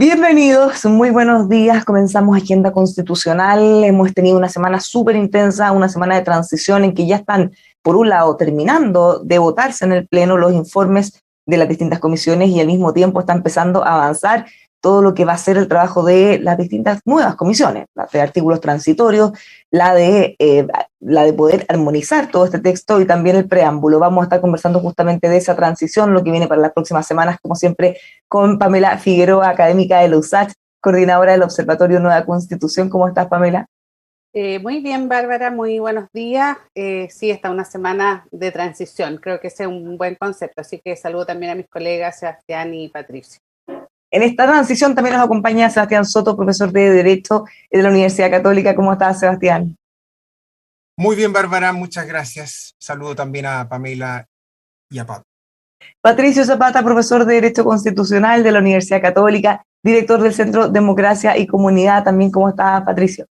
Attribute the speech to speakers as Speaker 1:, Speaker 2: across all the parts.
Speaker 1: Bienvenidos, muy buenos días. Comenzamos Agenda Constitucional. Hemos tenido una semana súper intensa, una semana de transición en que ya están, por un lado, terminando de votarse en el Pleno los informes de las distintas comisiones y al mismo tiempo está empezando a avanzar todo lo que va a ser el trabajo de las distintas nuevas comisiones, la de artículos transitorios, la de poder armonizar todo este texto y también el preámbulo. Vamos a estar conversando justamente de esa transición, lo que viene para las próximas semanas, como siempre, con Pamela Figueroa, académica de la USACH, coordinadora del Observatorio Nueva Constitución. ¿Cómo estás, Pamela?
Speaker 2: Muy bien, Bárbara, muy buenos días. Sí, está una semana de transición, creo que ese es un buen concepto, así que saludo también a mis colegas Sebastián y Patricio.
Speaker 1: En esta transición también nos acompaña Sebastián Soto, profesor de Derecho de la Universidad Católica. ¿Cómo estás, Sebastián?
Speaker 3: Muy bien, Bárbara, muchas gracias. Saludo también a Pamela y a Pablo.
Speaker 1: Patricio Zapata, profesor de Derecho Constitucional de la Universidad Católica, director del Centro Democracia y Comunidad. También, ¿cómo estás, Patricio?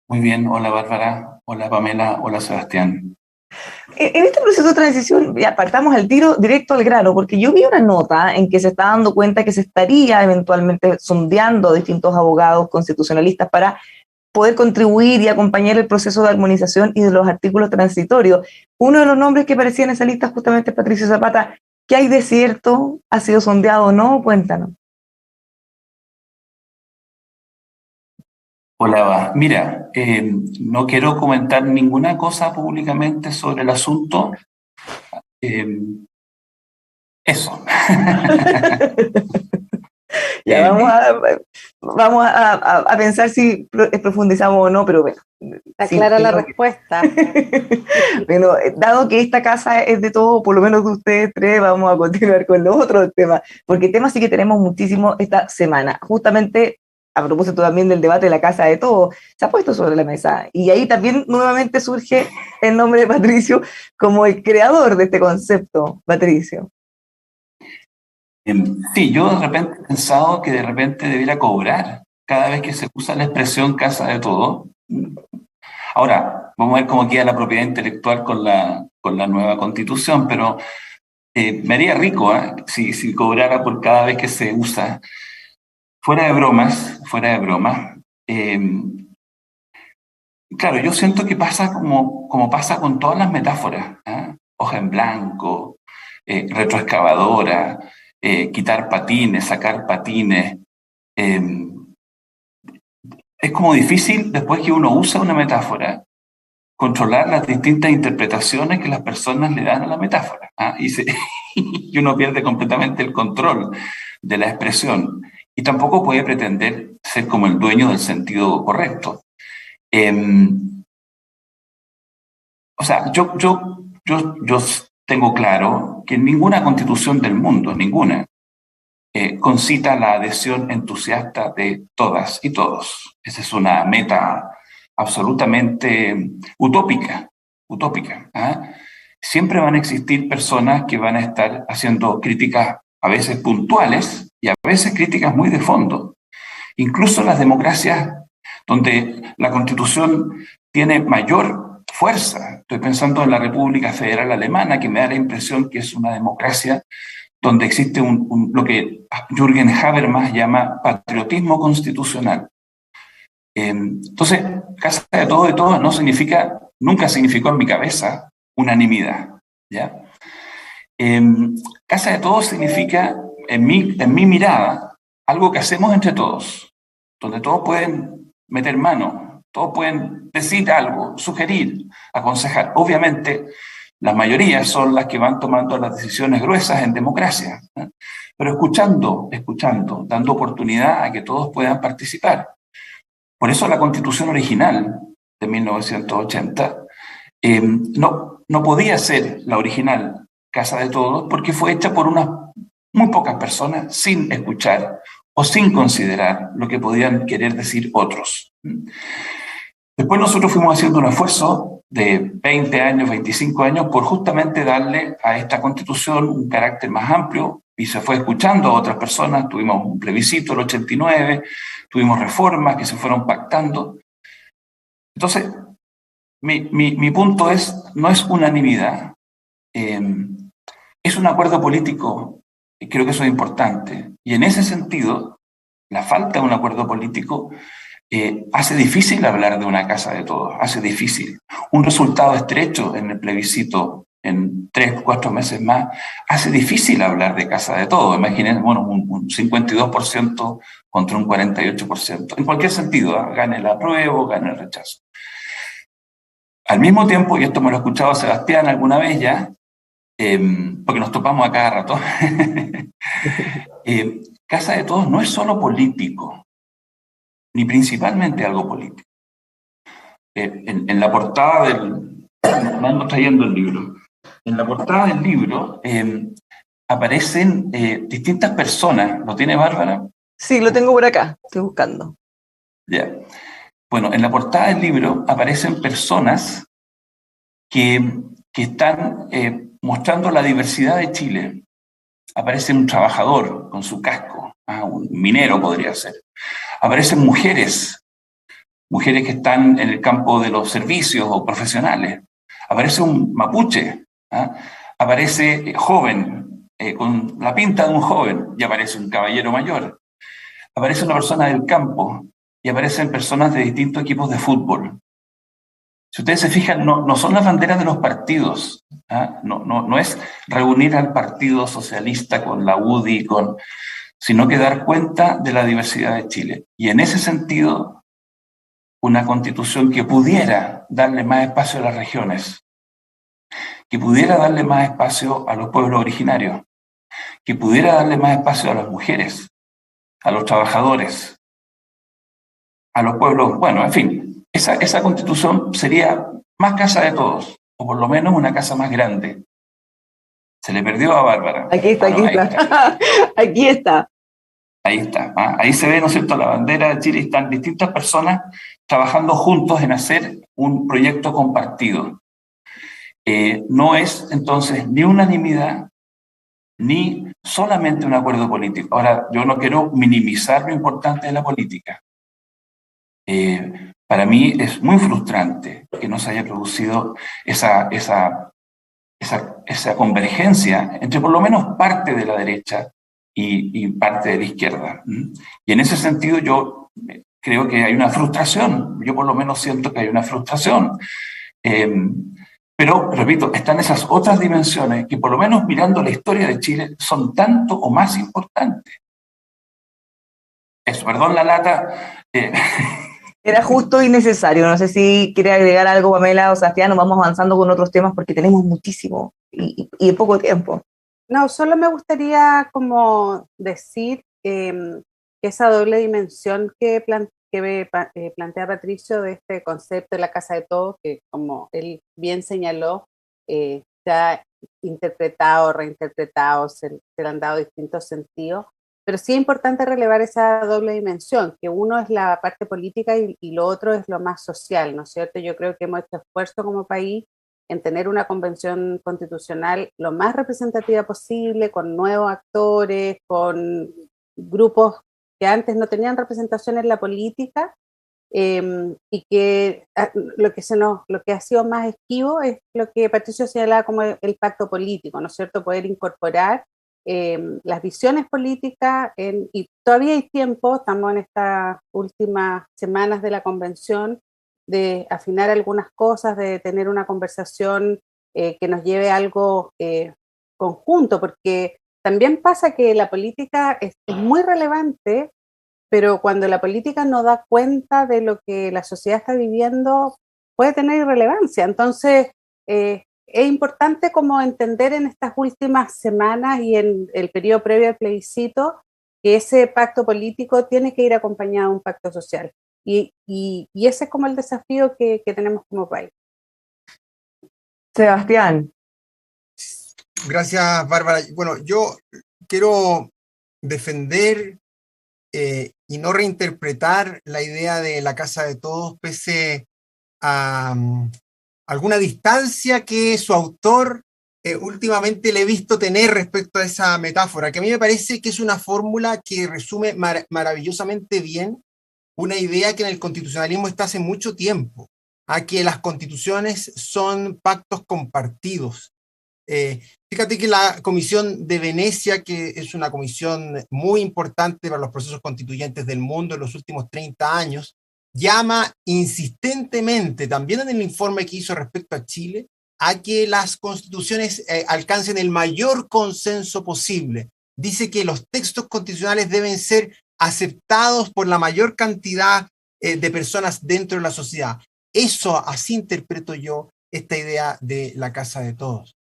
Speaker 4: Muy bien, hola Bárbara, hola Pamela, hola Sebastián.
Speaker 1: En este proceso de transición, ya partamos al tiro directo al grano, porque yo vi una nota en que se está dando cuenta que se estaría eventualmente sondeando a distintos abogados constitucionalistas para poder contribuir y acompañar el proceso de armonización y de los artículos transitorios. Uno de los nombres que aparecía en esa lista justamente es Patricio Zapata. ¿Qué hay de cierto? ¿Ha sido sondeado o no? Cuéntanos.
Speaker 4: Hola, mira, no quiero comentar ninguna cosa públicamente sobre el asunto. Eso.
Speaker 1: Ya vamos a pensar si profundizamos o no, pero bueno.
Speaker 2: Está clara la respuesta.
Speaker 1: Bueno, dado que esta casa es de todos, por lo menos de ustedes tres, vamos a continuar con los otros temas, porque temas sí que tenemos muchísimo esta semana. Justamente, a propósito también del debate de la casa de todos, se ha puesto sobre la mesa. Y ahí también nuevamente surge el nombre de Patricio como el creador de este concepto, Patricio.
Speaker 4: Sí, yo de repente he pensado que de repente debiera cobrar cada vez que se usa la expresión casa de todo. Ahora, vamos a ver cómo queda la propiedad intelectual con la nueva constitución, pero me haría rico si cobrara por cada vez que se usa. Fuera de bromas, claro, yo siento que pasa como pasa con todas las metáforas, ¿eh? Hoja en blanco, retroexcavadora, quitar patines, sacar patines. Es como difícil, después que uno usa una metáfora, controlar las distintas interpretaciones que las personas le dan a la metáfora, ¿eh? Y uno pierde completamente el control de la expresión. Y tampoco puede pretender ser como el dueño del sentido correcto. O sea, yo tengo claro que ninguna constitución del mundo, ninguna, concita la adhesión entusiasta de todas y todos. Esa es una meta absolutamente utópica, ¿eh? Siempre van a existir personas que van a estar haciendo críticas a veces puntuales y a veces críticas muy de fondo. Incluso las democracias donde la Constitución tiene mayor fuerza. Estoy pensando en la República Federal Alemana, que me da la impresión que es una democracia donde existe lo que Jürgen Habermas llama patriotismo constitucional. Entonces, casa de todo no significa, nunca significó en mi cabeza unanimidad, ¿ya? Casa de todos significa, en mi mirada, algo que hacemos entre todos, donde todos pueden meter mano, todos pueden decir algo, sugerir, aconsejar. Obviamente, las mayorías son las que van tomando las decisiones gruesas en democracia, ¿eh? Pero escuchando, dando oportunidad a que todos puedan participar. Por eso la Constitución original de 1980 no podía ser la original Casa de Todos porque fue hecha por unas muy pocas personas sin escuchar o sin considerar lo que podían querer decir otros. Después nosotros fuimos haciendo un esfuerzo de 20 años, 25 años, por justamente darle a esta Constitución un carácter más amplio, y se fue escuchando a otras personas. Tuvimos un plebiscito el 89, tuvimos reformas que se fueron pactando. Entonces, mi punto no es unanimidad, es un acuerdo político, y creo que eso es importante. Y en ese sentido, la falta de un acuerdo político hace difícil hablar de una casa de todos, hace difícil. Un resultado estrecho en el plebiscito en 3, 4 meses más, hace difícil hablar de casa de todos. Imaginen, bueno, un 52% contra un 48%. En cualquier sentido, gane el apruebo, gane el rechazo. Al mismo tiempo, y esto me lo he escuchado a Sebastián alguna vez ya, porque nos topamos a cada rato, casa de todos no es solo político, ni principalmente algo político. En la portada del... Me ando trayendo el libro. En la portada del libro aparecen distintas personas. ¿Lo tiene Bárbara?
Speaker 1: Sí, lo tengo por acá, estoy buscando.
Speaker 4: Ya. Bueno, en la portada del libro aparecen personas que están mostrando la diversidad de Chile. Aparece un trabajador con su casco, un minero podría ser. Aparecen mujeres que están en el campo de los servicios o profesionales. Aparece un mapuche, aparece joven, con la pinta de un joven, y aparece un caballero mayor. Aparece una persona del campo y aparecen personas de distintos equipos de fútbol. Si ustedes se fijan, no son las banderas de los partidos, no es reunir al Partido Socialista con la UDI, sino que dar cuenta de la diversidad de Chile. Y en ese sentido, una constitución que pudiera darle más espacio a las regiones, que pudiera darle más espacio a los pueblos originarios, que pudiera darle más espacio a las mujeres, a los trabajadores, a los pueblos, bueno, en fin, esa constitución sería más casa de todos, o por lo menos una casa más grande. Se le perdió a Bárbara.
Speaker 1: Aquí está, aquí está. Aquí está.
Speaker 4: Ahí está. Ahí se ve, ¿no es cierto?, la bandera de Chile, y están distintas personas trabajando juntos en hacer un proyecto compartido. No es, entonces, ni unanimidad, ni solamente un acuerdo político. Ahora, yo no quiero minimizar lo importante de la política. Para mí es muy frustrante que no se haya producido esa convergencia entre por lo menos parte de la derecha y parte de la izquierda. Y en ese sentido yo creo que hay una frustración, yo por lo menos siento que hay una frustración. Pero, repito, están esas otras dimensiones que por lo menos mirando la historia de Chile son tanto o más importantes. Eso, perdón la lata.
Speaker 1: Era justo y necesario. No sé si quiere agregar algo, Pamela o Sebastián, nos vamos avanzando con otros temas porque tenemos muchísimo y en poco tiempo.
Speaker 2: No, solo me gustaría como decir que esa doble dimensión que plantea Patricio de este concepto de la casa de todos, que como él bien señaló, se ha interpretado, reinterpretado, se le han dado distintos sentidos, pero sí es importante relevar esa doble dimensión, que uno es la parte política y lo otro es lo más social, ¿no es cierto? Yo creo que hemos hecho esfuerzo como país en tener una convención constitucional lo más representativa posible, con nuevos actores, con grupos que antes no tenían representación en la política, y que lo que ha sido más esquivo es lo que Patricio señalaba como el pacto político, ¿no es cierto? Poder incorporar las visiones políticas, y todavía hay tiempo, estamos en estas últimas semanas de la convención, de afinar algunas cosas, de tener una conversación que nos lleve a algo conjunto, porque también pasa que la política es muy relevante, pero cuando la política no da cuenta de lo que la sociedad está viviendo, puede tener irrelevancia. Entonces, es importante como entender en estas últimas semanas y en el periodo previo al plebiscito que ese pacto político tiene que ir acompañado de un pacto social. Y ese es como el desafío que tenemos como país.
Speaker 1: Sebastián.
Speaker 3: Gracias, Bárbara. Bueno, yo quiero defender y no reinterpretar la idea de la casa de todos, pese a alguna distancia que su autor últimamente le he visto tener respecto a esa metáfora, que a mí me parece que es una fórmula que resume maravillosamente bien una idea que en el constitucionalismo está hace mucho tiempo, a que las constituciones son pactos compartidos. Fíjate que la Comisión de Venecia, que es una comisión muy importante para los procesos constituyentes del mundo en los últimos 30 años, llama insistentemente, también en el informe que hizo respecto a Chile, a que las constituciones alcancen el mayor consenso posible. Dice que los textos constitucionales deben ser aceptados por la mayor cantidad de personas dentro de la sociedad. Eso, así interpreto yo esta idea de la casa de todos.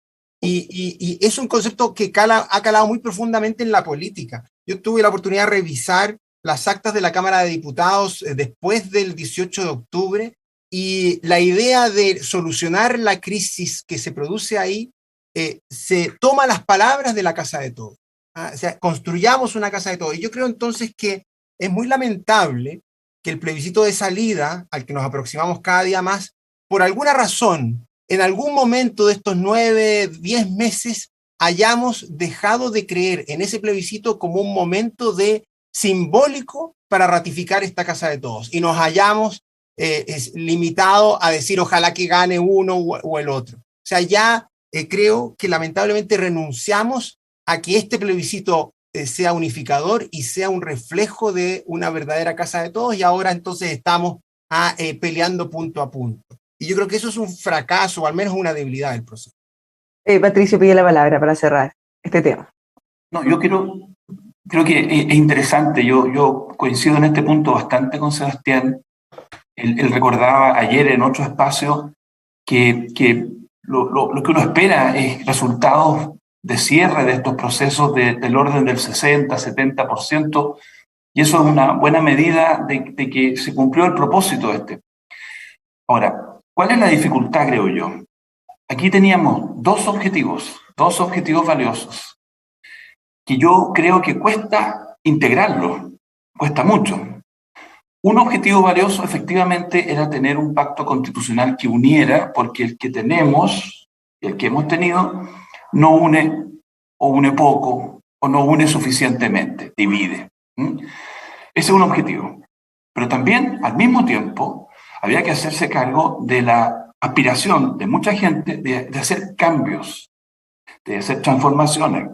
Speaker 3: Y es un concepto que ha calado muy profundamente en la política. Yo tuve la oportunidad de revisar las actas de la Cámara de Diputados después del 18 de octubre, y la idea de solucionar la crisis que se produce ahí se toma las palabras de la casa de todos. O sea, construyamos una casa de todos. Y yo creo entonces que es muy lamentable que el plebiscito de salida, al que nos aproximamos cada día más, por alguna razón, en algún momento de estos 9, 10 meses, hayamos dejado de creer en ese plebiscito como un momento simbólico para ratificar esta casa de todos, y nos hayamos limitado a decir ojalá que gane uno o el otro. O sea, ya creo que lamentablemente renunciamos a que este plebiscito sea unificador y sea un reflejo de una verdadera casa de todos, y ahora entonces estamos peleando punto a punto. Y yo creo que eso es un fracaso, o al menos una debilidad del proceso.
Speaker 1: Patricio pide la palabra para cerrar este tema.
Speaker 4: No, yo creo que es interesante. Yo coincido en este punto bastante con Sebastián. Él recordaba ayer en otro espacio que lo que uno espera es resultados de cierre de estos procesos del orden del 60-70%, y eso es una buena medida de que se cumplió el propósito Ahora, ¿cuál es la dificultad, creo yo? Aquí teníamos dos objetivos valiosos, que yo creo que cuesta integrarlos, cuesta mucho. Un objetivo valioso efectivamente era tener un pacto constitucional que uniera, porque el que tenemos, el que hemos tenido, no une, o une poco, o no une suficientemente, divide. Ese es un objetivo. Pero también, al mismo tiempo, había que hacerse cargo de la aspiración de mucha gente de hacer cambios, de hacer transformaciones.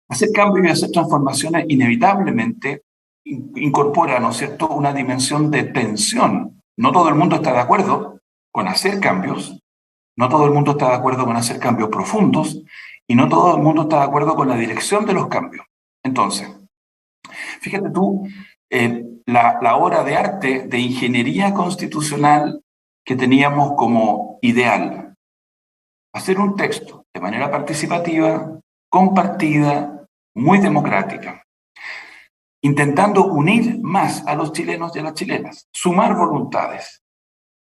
Speaker 4: Hacer cambios y hacer transformaciones inevitablemente incorpora, ¿no es cierto?, una dimensión de tensión. No todo el mundo está de acuerdo con hacer cambios, no todo el mundo está de acuerdo con hacer cambios profundos, y no todo el mundo está de acuerdo con la dirección de los cambios. Entonces, fíjate tú, la obra de arte de ingeniería constitucional que teníamos como ideal. Hacer un texto de manera participativa, compartida, muy democrática, intentando unir más a los chilenos y a las chilenas, sumar voluntades,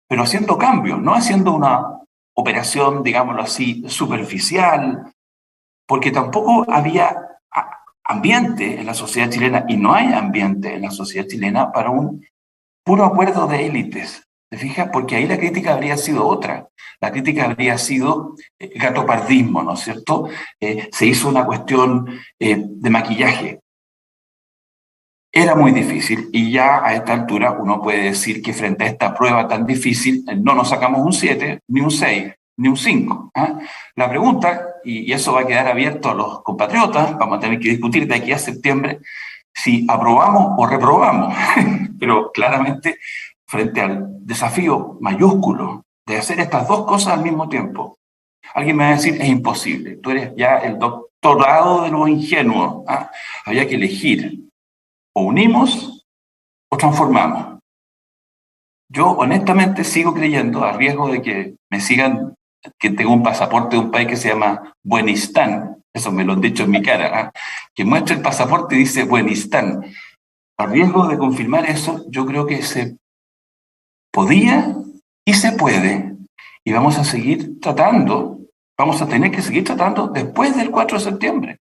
Speaker 4: pero haciendo cambios, no haciendo una operación, digámoslo así, superficial, porque tampoco había ambiente en la sociedad chilena, y no hay ambiente en la sociedad chilena para un puro acuerdo de élites. ¿Te fijas? Porque ahí la crítica habría sido otra. La crítica habría sido gatopardismo, ¿no es cierto? Se hizo una cuestión de maquillaje. Era muy difícil, y ya a esta altura uno puede decir que frente a esta prueba tan difícil no nos sacamos un 7, ni un 6, ni un 5. La pregunta, y eso va a quedar abierto a los compatriotas, vamos a tener que discutir de aquí a septiembre si aprobamos o reprobamos, pero claramente frente al desafío mayúsculo de hacer estas dos cosas al mismo tiempo, alguien me va a decir, es imposible, tú eres ya el doctorado de lo ingenuo, había que elegir, o unimos o transformamos. Yo honestamente sigo creyendo, a riesgo de que me sigan, que tengo un pasaporte de un país que se llama Buenistán, eso me lo han dicho en mi cara, que muestra el pasaporte y dice Buenistán. A riesgo de confirmar eso, yo creo que se podía y se puede, y vamos a seguir tratando, vamos a tener que seguir tratando después del 4 de septiembre.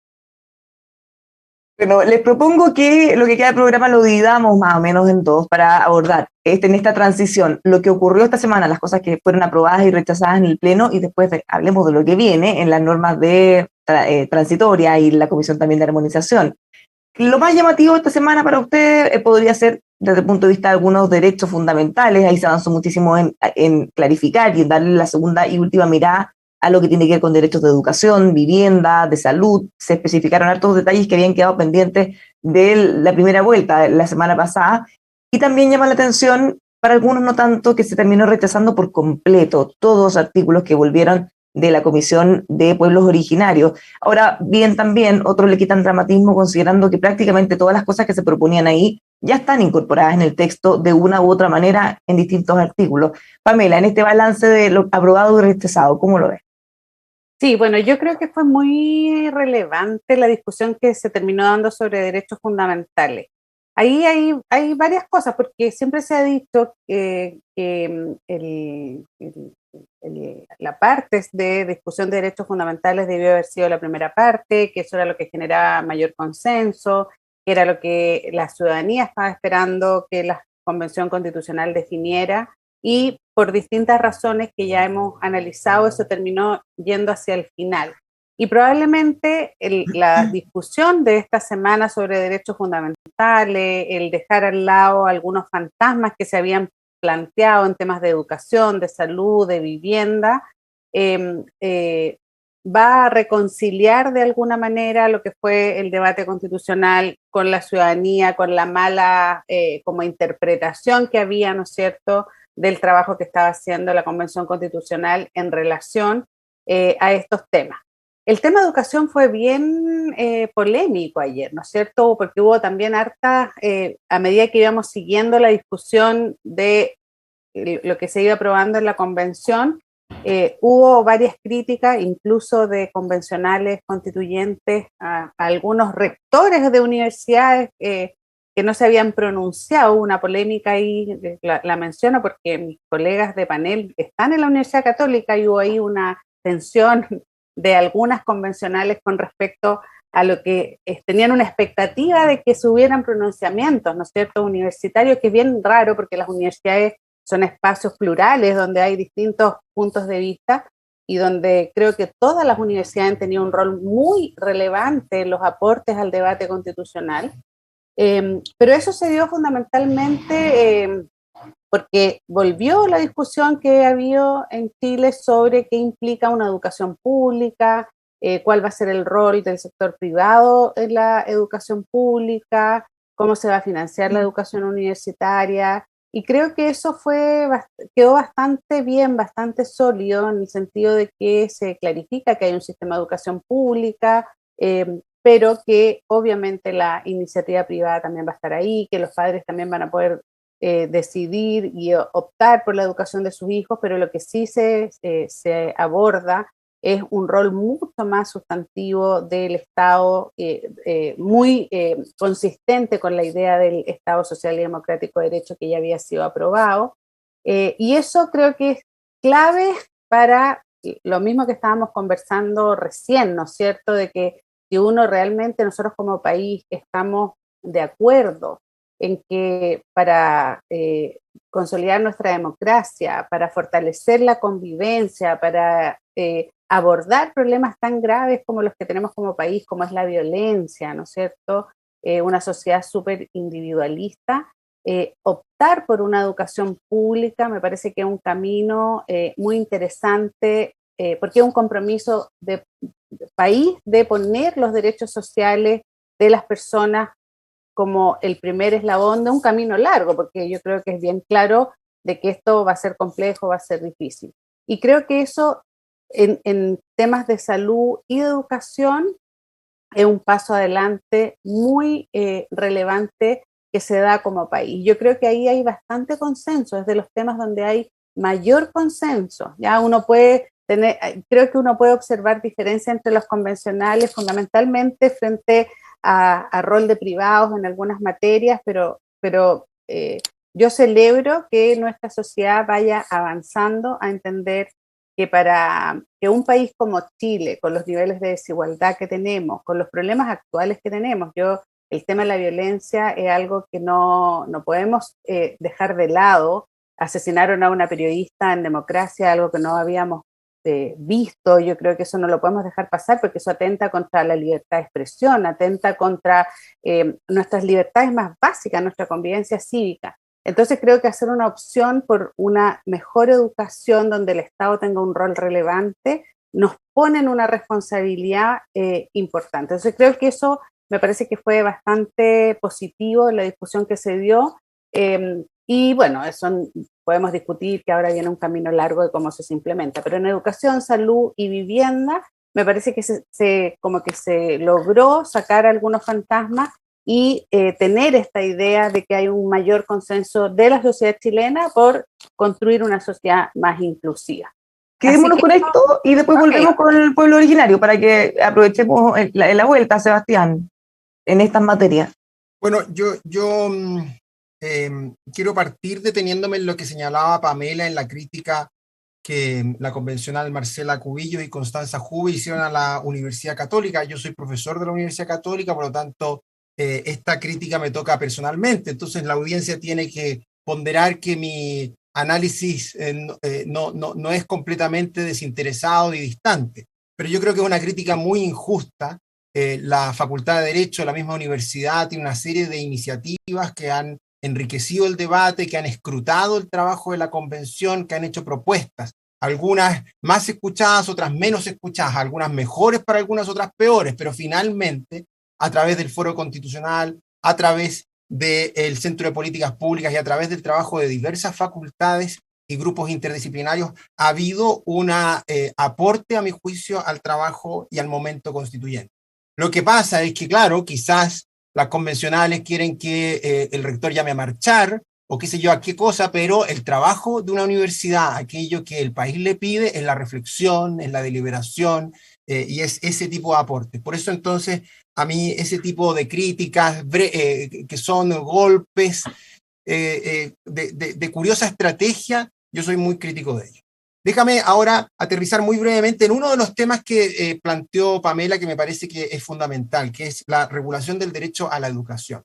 Speaker 1: Bueno, les propongo que lo que queda del programa lo dividamos más o menos en dos para abordar en esta transición lo que ocurrió esta semana, las cosas que fueron aprobadas y rechazadas en el Pleno, y después hablemos de lo que viene en las normas de transitoria y la Comisión también de Armonización. Lo más llamativo esta semana para usted podría ser, desde el punto de vista de algunos derechos fundamentales, ahí se avanzó muchísimo en clarificar y en darle la segunda y última mirada a lo que tiene que ver con derechos de educación, vivienda, de salud. Se especificaron hartos detalles que habían quedado pendientes de la primera vuelta la semana pasada. Y también llama la atención, para algunos no tanto, que se terminó rechazando por completo todos los artículos que volvieron de la Comisión de Pueblos Originarios. Ahora bien, también otros le quitan dramatismo considerando que prácticamente todas las cosas que se proponían ahí ya están incorporadas en el texto de una u otra manera en distintos artículos. Pamela, en este balance de lo aprobado y rechazado, ¿cómo lo ves?
Speaker 2: Sí, bueno, yo creo que fue muy relevante la discusión que se terminó dando sobre derechos fundamentales. Ahí hay varias cosas, porque siempre se ha dicho que la parte de discusión de derechos fundamentales debió haber sido la primera parte, que eso era lo que generaba mayor consenso, que era lo que la ciudadanía estaba esperando que la Convención Constitucional definiera, y por distintas razones que ya hemos analizado, eso terminó yendo hacia el final. Y probablemente la discusión de esta semana sobre derechos fundamentales, el dejar al lado algunos fantasmas que se habían planteado en temas de educación, de salud, de vivienda, va a reconciliar de alguna manera lo que fue el debate constitucional con la ciudadanía, con la mala como interpretación que había, ¿no es cierto?, del trabajo que estaba haciendo la Convención Constitucional en relación a estos temas. El tema de educación fue bien polémico ayer, ¿no es cierto? Porque hubo también harta, a medida que íbamos siguiendo la discusión de lo que se iba aprobando en la convención, hubo varias críticas, incluso de convencionales constituyentes, a algunos rectores de universidades que no se habían pronunciado. Una polémica ahí, la menciono porque mis colegas de panel están en la Universidad Católica y hubo ahí una tensión de algunas convencionales con respecto a lo que tenían una expectativa de que se hubieran pronunciamientos, ¿no es cierto?, universitarios, que es bien raro porque las universidades son espacios plurales donde hay distintos puntos de vista y donde creo que todas las universidades han tenido un rol muy relevante en los aportes al debate constitucional. Pero eso se dio fundamentalmente porque volvió la discusión que ha habido en Chile sobre qué implica una educación pública, cuál va a ser el rol del sector privado en la educación pública, cómo se va a financiar la educación universitaria, y creo que eso quedó bastante bien, bastante sólido, en el sentido de que se clarifica que hay un sistema de educación pública, pero que obviamente la iniciativa privada también va a estar ahí, que los padres también van a poder decidir y optar por la educación de sus hijos, pero lo que sí se aborda es un rol mucho más sustantivo del Estado, muy consistente con la idea del Estado social y democrático de derecho que ya había sido aprobado, y eso creo que es clave para lo mismo que estábamos conversando recién, ¿no es cierto?, de que si uno realmente, nosotros como país estamos de acuerdo en que para consolidar nuestra democracia, para fortalecer la convivencia, para abordar problemas tan graves como los que tenemos como país, como es la violencia, ¿no es cierto?, una sociedad súper individualista, optar por una educación pública me parece que es un camino muy interesante, porque es un compromiso de país de poner los derechos sociales de las personas como el primer eslabón de un camino largo, porque yo creo que es bien claro de que esto va a ser complejo, va a ser difícil. Y creo que eso en temas de salud y de educación es un paso adelante muy relevante que se da como país. Yo creo que ahí hay bastante consenso, es de los temas donde hay mayor consenso. Ya uno puede creo que uno puede observar diferencias entre los convencionales, fundamentalmente frente a rol de privados en algunas materias, pero yo celebro que nuestra sociedad vaya avanzando a entender que para que un país como Chile, con los niveles de desigualdad que tenemos, con los problemas actuales que tenemos, el tema de la violencia es algo que no podemos dejar de lado. Asesinaron a una periodista en democracia, algo que no habíamos visto. Yo creo que eso no lo podemos dejar pasar porque eso atenta contra la libertad de expresión, atenta contra nuestras libertades más básicas, nuestra convivencia cívica. Entonces creo que hacer una opción por una mejor educación donde el Estado tenga un rol relevante nos ponen una responsabilidad importante. Entonces creo que eso me parece que fue bastante positivo en la discusión que se dio, y bueno, eso podemos discutir que ahora viene un camino largo de cómo se implementa, pero en educación, salud y vivienda me parece que como que se logró sacar algunos fantasmas y tener esta idea de que hay un mayor consenso de la sociedad chilena por construir una sociedad más inclusiva.
Speaker 1: Quedémonos con esto y después volvemos con el pueblo originario para que aprovechemos la vuelta, Sebastián, en estas materias.
Speaker 3: Bueno, yo quiero partir deteniéndome en lo que señalaba Pamela en la crítica que la convencional Marcela Cubillos y Constanza Jube hicieron a la Universidad Católica. Yo soy profesor de la Universidad Católica, por lo tanto, esta crítica me toca personalmente. Entonces, la audiencia tiene que ponderar que mi análisis no es completamente desinteresado y distante. Pero yo creo que es una crítica muy injusta. La Facultad de Derecho, la misma universidad, tiene una serie de iniciativas que han enriquecido el debate, que han escrutado el trabajo de la convención, que han hecho propuestas, algunas más escuchadas, otras menos escuchadas, algunas mejores para algunas, otras peores, pero finalmente, a través del Foro Constitucional, a través del Centro de Políticas Públicas y a través del trabajo de diversas facultades y grupos interdisciplinarios, ha habido un aporte, a mi juicio, al trabajo y al momento constituyente. Lo que pasa es que, claro, quizás las convencionales quieren que el rector llame a marchar, o qué sé yo, a qué cosa, pero el trabajo de una universidad, aquello que el país le pide, es la reflexión, es la deliberación, y es ese tipo de aporte. Por eso entonces, a mí ese tipo de críticas que son golpes de curiosa estrategia, yo soy muy crítico de ello. Déjame ahora aterrizar muy brevemente en uno de los temas que planteó Pamela, que me parece que es fundamental, que es la regulación del derecho a la educación.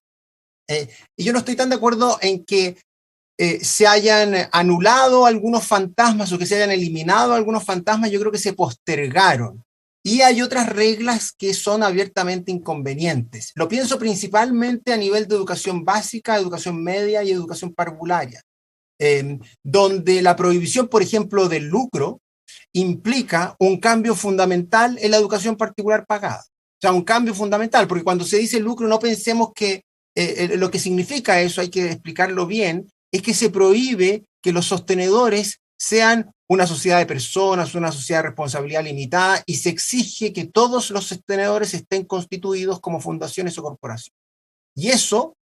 Speaker 3: Y yo no estoy tan de acuerdo en que se hayan anulado algunos fantasmas o que se hayan eliminado algunos fantasmas. Yo creo que se postergaron. Y hay otras reglas que son abiertamente inconvenientes. Lo pienso principalmente a nivel de educación básica, educación media y educación parvularia. Donde la prohibición, por ejemplo, del lucro implica un cambio fundamental en la educación particular pagada. O sea, un cambio fundamental, porque cuando se dice lucro no pensemos que lo que significa eso, hay que explicarlo bien, es que se prohíbe que los sostenedores sean una sociedad de personas, una sociedad de responsabilidad limitada, y se exige que todos los sostenedores estén constituidos como fundaciones o corporaciones. Y eso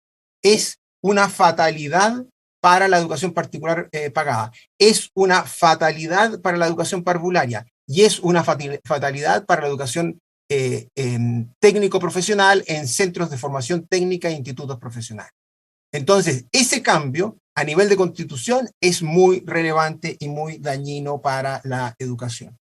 Speaker 3: es una fatalidad para la educación particular pagada. Es una fatalidad para la educación parvularia y es una fatalidad para la educación técnico-profesional en centros de formación técnica e institutos profesionales. Entonces, ese cambio a nivel de constitución es muy relevante y muy dañino para la educación.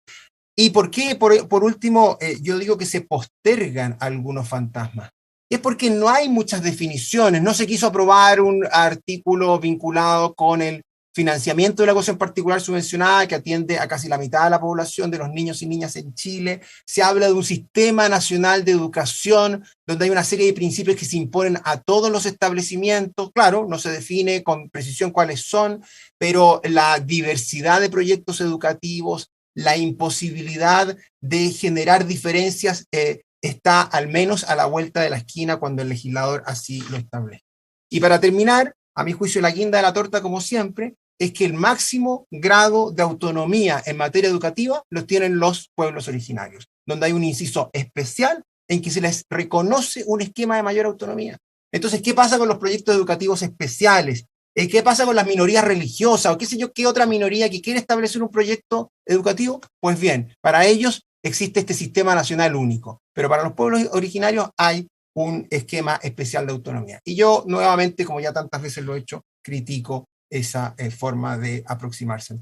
Speaker 3: ¿Y por qué, por último, yo digo que se postergan algunos fantasmas? Es porque no hay muchas definiciones. No se quiso aprobar un artículo vinculado con el financiamiento de la educación particular subvencionada que atiende a casi la mitad de la población de los niños y niñas en Chile. Se habla de un sistema nacional de educación donde hay una serie de principios que se imponen a todos los establecimientos. Claro, no se define con precisión cuáles son, pero la diversidad de proyectos educativos, la imposibilidad de generar diferencias está al menos a la vuelta de la esquina cuando el legislador así lo establece. Y para terminar, a mi juicio la guinda de la torta, como siempre, es que el máximo grado de autonomía en materia educativa lo tienen los pueblos originarios, donde hay un inciso especial en que se les reconoce un esquema de mayor autonomía. Entonces, ¿qué pasa con los proyectos educativos especiales? ¿Qué pasa con las minorías religiosas o qué sé yo, qué otra minoría que quiere establecer un proyecto educativo? Pues bien, para ellos existe este sistema nacional único, pero para los pueblos originarios hay un esquema especial de autonomía. Y yo, nuevamente, como ya tantas veces lo he hecho, critico esa forma de aproximarse.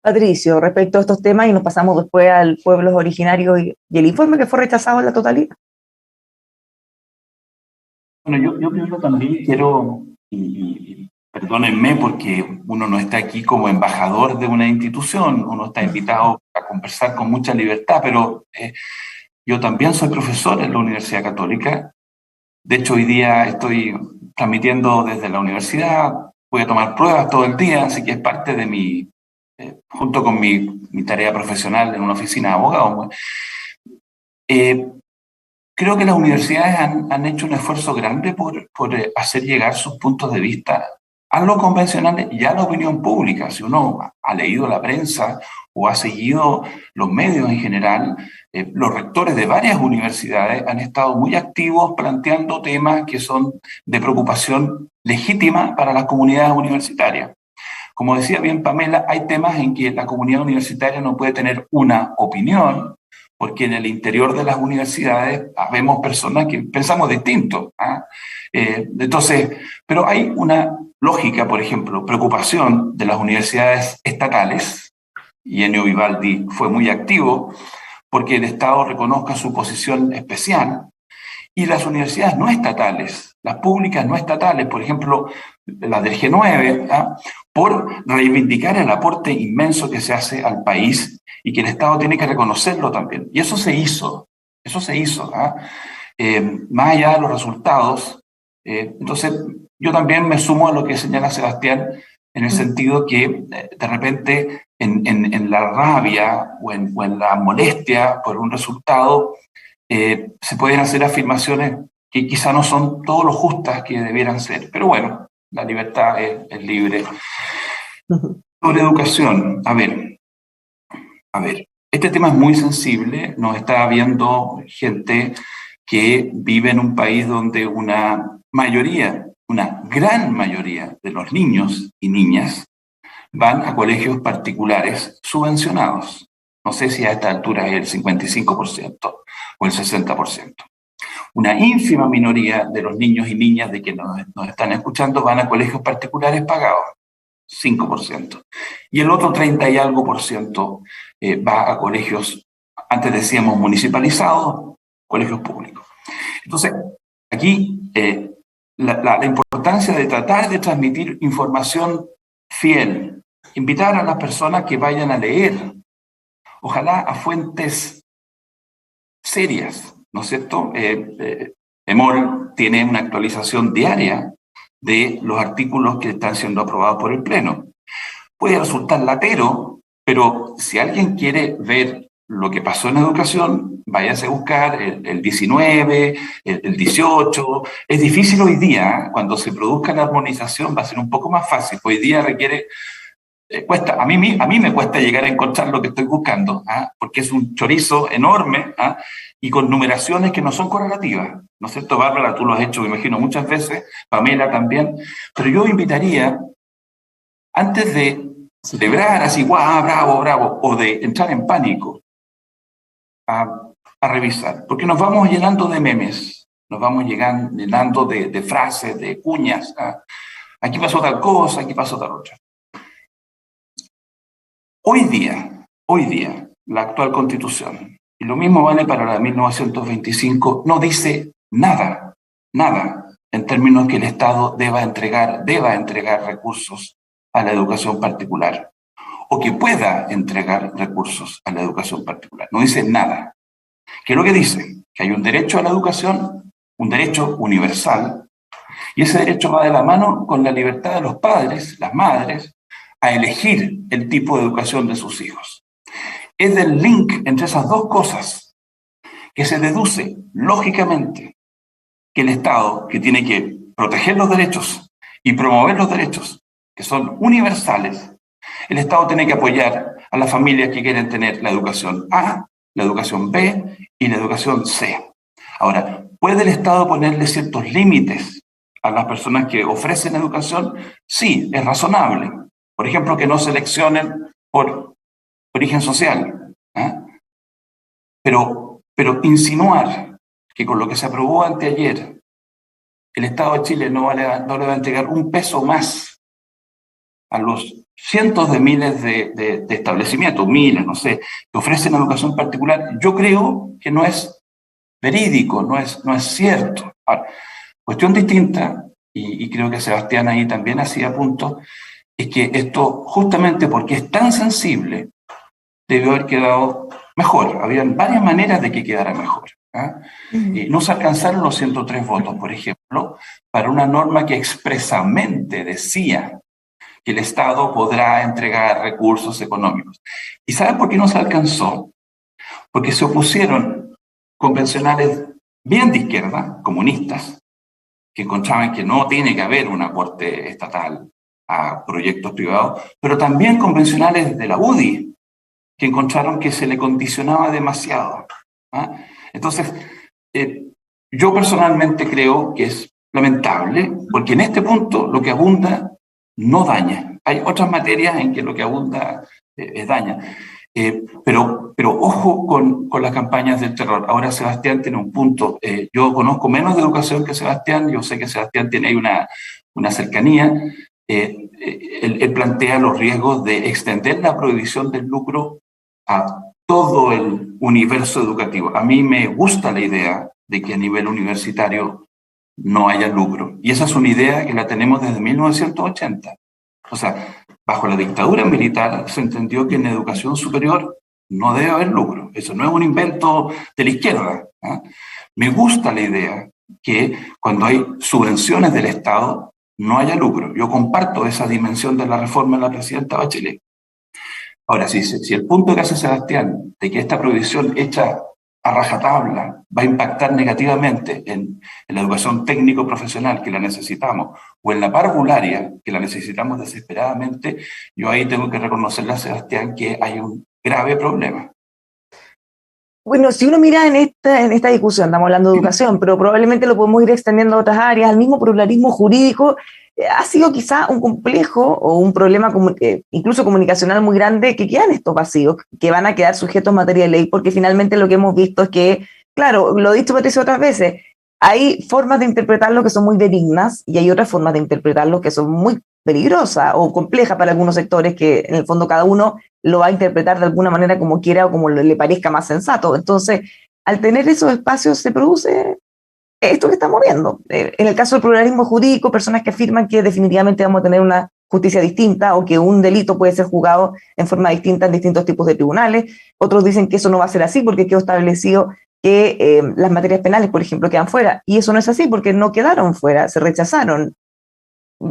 Speaker 1: Patricio, respecto a estos temas, y nos pasamos después al pueblo originario y el informe que fue rechazado en la totalidad.
Speaker 4: Bueno, yo primero también quiero, y perdónenme porque uno no está aquí como embajador de una institución, uno está invitado a conversar con mucha libertad, pero yo también soy profesor en la Universidad Católica. De hecho, hoy día estoy transmitiendo desde la universidad, voy a tomar pruebas todo el día, así que es parte de mi junto con mi tarea profesional en una oficina de abogados. Creo que las universidades han hecho un esfuerzo grande por hacer llegar sus puntos de vista a lo convencional y a la opinión pública. Si uno ha leído la prensa o ha seguido los medios en general, los rectores de varias universidades han estado muy activos planteando temas que son de preocupación legítima para las comunidades universitarias. Como decía bien Pamela, hay temas en que la comunidad universitaria no puede tener una opinión, porque en el interior de las universidades vemos personas que pensamos distinto. Entonces, pero hay una lógica, por ejemplo, preocupación de las universidades estatales, y Ennio Vivaldi fue muy activo, porque el Estado reconozca su posición especial, y las universidades no estatales, las públicas no estatales, por ejemplo, las del G9, por reivindicar el aporte inmenso que se hace al país y que el Estado tiene que reconocerlo también. Y eso se hizo. Más allá de los resultados. Entonces, yo también me sumo a lo que señala Sebastián, en el sentido que de repente en la rabia o en la molestia por un resultado, se pueden hacer afirmaciones que quizá no son todo lo justas que debieran ser. Pero bueno, la libertad es libre. Sobre educación, a ver, este tema es muy sensible. Nos está viendo gente que vive en un país donde una gran mayoría de los niños y niñas van a colegios particulares subvencionados. No sé si a esta altura es el 55% o el 60%. Una ínfima minoría de los niños y niñas de que nos están escuchando van a colegios particulares pagados, 5%. Y el otro 30 y algo por ciento va a colegios, antes decíamos municipalizados, colegios públicos. Entonces, aquí la importancia de tratar de transmitir información fiel, invitar a las personas que vayan a leer, ojalá a fuentes serias, ¿no es cierto? EMOL tiene una actualización diaria de los artículos que están siendo aprobados por el Pleno. Puede resultar latero, pero si alguien quiere ver lo que pasó en educación, váyase a buscar el 19, el 18. Es difícil hoy día, cuando se produzca la armonización va a ser un poco más fácil. Hoy día requiere, a mí me cuesta llegar a encontrar lo que estoy buscando, porque es un chorizo enorme y con numeraciones que no son correlativas. ¿No es cierto, Bárbara? Tú lo has hecho, me imagino, muchas veces, Pamela también. Pero yo invitaría, antes de celebrar así, guau, bravo, bravo, o de entrar en pánico, a revisar, porque nos vamos llenando de memes, nos vamos llenando de frases, de cuñas. Aquí pasó tal cosa, aquí pasó tal otra. Hoy día, la actual Constitución, y lo mismo vale para la de 1925, no dice nada en términos que el Estado deba entregar recursos a la educación particular, o que pueda entregar recursos a la educación particular. No dice nada. ¿Qué es lo que dice? Que hay un derecho a la educación, un derecho universal, y ese derecho va de la mano con la libertad de los padres, las madres, a elegir el tipo de educación de sus hijos. Es del link entre esas dos cosas que se deduce, lógicamente, que el Estado, que tiene que proteger los derechos y promover los derechos, que son universales, el Estado tiene que apoyar a las familias que quieren tener la educación A, la educación B y la educación C. Ahora, ¿puede el Estado ponerle ciertos límites a las personas que ofrecen educación? Sí, es razonable. Por ejemplo, que no seleccionen por origen social. Pero insinuar que con lo que se aprobó anteayer, el Estado de Chile no le va a entregar un peso más a los cientos de miles de establecimientos, miles, no sé, que ofrecen educación particular, yo creo que no es verídico, no es cierto. Ahora, cuestión distinta, y creo que Sebastián ahí también hacía punto, es que esto, justamente porque es tan sensible, debió haber quedado mejor. Habían varias maneras de que quedara mejor. No se alcanzaron los 103 votos, por ejemplo, para una norma que expresamente decía que el Estado podrá entregar recursos económicos. ¿Y saben por qué no se alcanzó? Porque se opusieron convencionales bien de izquierda, comunistas, que encontraban que no tiene que haber un aporte estatal a proyectos privados, pero también convencionales de la UDI, que encontraron que se le condicionaba demasiado. ¿Ah? Entonces, yo personalmente creo que es lamentable, porque en este punto lo que abunda no daña. Hay otras materias en que lo que abunda daña. Pero ojo con las campañas del terror. Ahora Sebastián tiene un punto. Yo conozco menos de educación que Sebastián. Yo sé que Sebastián tiene ahí una cercanía. Él plantea los riesgos de extender la prohibición del lucro a todo el universo educativo. A mí me gusta la idea de que a nivel universitario no haya lucro. Y esa es una idea que la tenemos desde 1980. O sea, bajo la dictadura militar se entendió que en educación superior no debe haber lucro. Eso no es un invento de la izquierda. ¿Eh? Me gusta la idea que cuando hay subvenciones del Estado no haya lucro. Yo comparto esa dimensión de la reforma de la presidenta Bachelet. Ahora, si el punto que hace Sebastián de que esta prohibición hecha a rajatabla va a impactar negativamente en la educación técnico-profesional, que la necesitamos, o en la parvularia, que la necesitamos desesperadamente, yo ahí tengo que reconocerle a Sebastián que hay un grave problema.
Speaker 1: Bueno, si uno mira en esta discusión, estamos hablando de educación, pero probablemente lo podemos ir extendiendo a otras áreas, al mismo pluralismo jurídico, ha sido quizá un complejo o un problema incluso comunicacional muy grande que quedan estos vacíos, que van a quedar sujetos a materia de ley, porque finalmente lo que hemos visto es que, claro, lo he dicho Patricio otras veces, hay formas de interpretarlo que son muy benignas y hay otras formas de interpretarlo que son muy peligrosas o complejas para algunos sectores que en el fondo cada uno lo va a interpretar de alguna manera como quiera o como le parezca más sensato. Entonces, al tener esos espacios se produce esto que estamos viendo. En el caso del pluralismo jurídico, personas que afirman que definitivamente vamos a tener una justicia distinta o que un delito puede ser juzgado en forma distinta en distintos tipos de tribunales. Otros dicen que eso no va a ser así porque quedó establecido que las materias penales, por ejemplo, quedan fuera. Y eso no es así porque no quedaron fuera, se rechazaron.